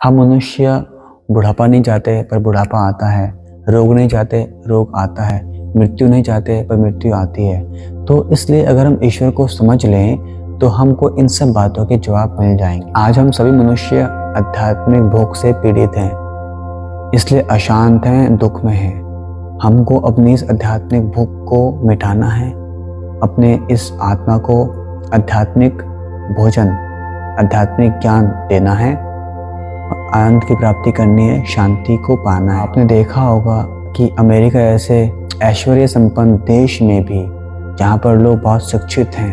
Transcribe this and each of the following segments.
हम मनुष्य बुढ़ापा नहीं चाहते पर बुढ़ापा आता है, रोग नहीं चाहते रोग आता है, मृत्यु नहीं चाहते पर मृत्यु आती है। तो इसलिए अगर हम ईश्वर को समझ लें तो हमको इन सब बातों के जवाब मिल जाएंगे। आज हम सभी मनुष्य आध्यात्मिक भोग से पीड़ित हैं, इसलिए अशांत हैं, दुख में हैं। हमको अपनी इस आध्यात्मिक भूख को मिटाना है, अपने इस आत्मा को आध्यात्मिक भोजन, आध्यात्मिक ज्ञान देना है, आनंद की प्राप्ति करनी है, शांति को पाना है। आपने देखा होगा कि अमेरिका ऐसे ऐश्वर्य संपन्न देश में भी जहाँ पर लोग बहुत शिक्षित हैं,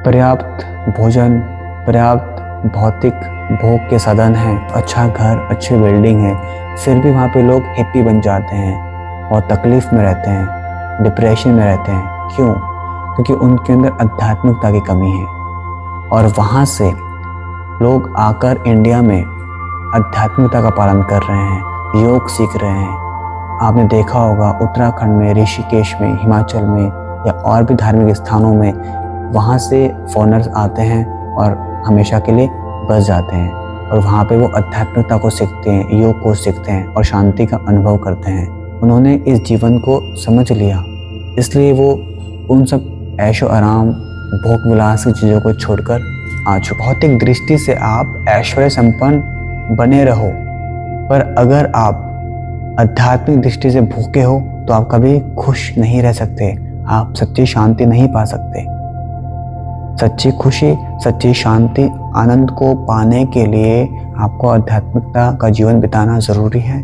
पर्याप्त भोजन, पर्याप्त भौतिक भोग के साधन हैं, अच्छा घर, अच्छी बिल्डिंग है, फिर भी वहाँ पे लोग हिप्पी बन जाते हैं और तकलीफ में रहते हैं, डिप्रेशन में रहते हैं। क्यों? क्योंकि उनके अंदर आध्यात्मिकता की कमी है। और वहाँ से लोग आकर इंडिया में आध्यात्मिकता का पालन कर रहे हैं, योग सीख रहे हैं। आपने देखा होगा उत्तराखंड में, ऋषिकेश में, हिमाचल में या और भी धार्मिक स्थानों में वहाँ से फॉरेनर्स आते हैं और हमेशा के लिए बस जाते हैं और वहाँ पे वो आध्यात्मिकता को सीखते हैं, योग को सीखते हैं और शांति का अनुभव करते हैं। उन्होंने इस जीवन को समझ लिया, इसलिए वो उन सब ऐशो आराम, भोग विलास की चीज़ों को छोड़कर आ चुके। भौतिक दृष्टि से आप ऐश्वर्य संपन्न बने रहो, पर अगर आप आध्यात्मिक दृष्टि से भूखे हो तो आप कभी खुश नहीं रह सकते, आप सच्ची शांति नहीं पा सकते। सच्ची खुशी, सच्ची शांति, आनंद को पाने के लिए आपको आध्यात्मिकता का जीवन बिताना ज़रूरी है,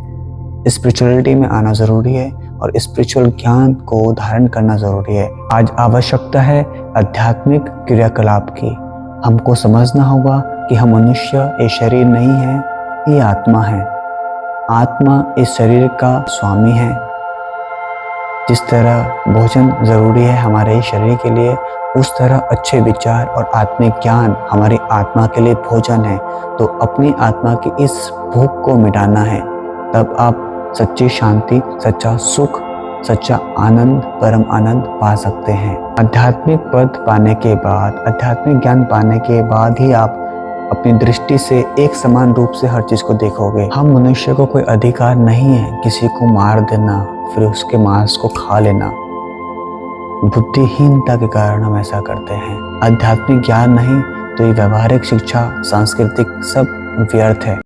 स्पिरिचुअलिटी में आना ज़रूरी है और स्पिरिचुअल ज्ञान को धारण करना ज़रूरी है। आज आवश्यकता है आध्यात्मिक क्रियाकलाप की। हमको समझना होगा कि हम मनुष्य ये शरीर नहीं है, ये आत्मा है। आत्मा इस शरीर का स्वामी है। जिस तरह भोजन ज़रूरी है हमारे शरीर के लिए, उस तरह अच्छे विचार और आत्मिक ज्ञान हमारी आत्मा के लिए भोजन है। तो अपनी आत्मा की इस भूख को मिटाना है, तब आप सच्ची शांति, सच्चा सुख, सच्चा आनंद, परम आनंद पा सकते हैं। आध्यात्मिक पद पाने के बाद, आध्यात्मिक ज्ञान पाने के बाद ही आप अपनी दृष्टि से एक समान रूप से हर चीज़ को देखोगे। हम मनुष्य को कोई अधिकार नहीं है किसी को मार देना, फिर उसके मांस को खा लेना। बुद्धिहीनता के कारण हम ऐसा करते हैं। आध्यात्मिक ज्ञान नहीं तो ये व्यवहारिक शिक्षा, सांस्कृतिक सब व्यर्थ है।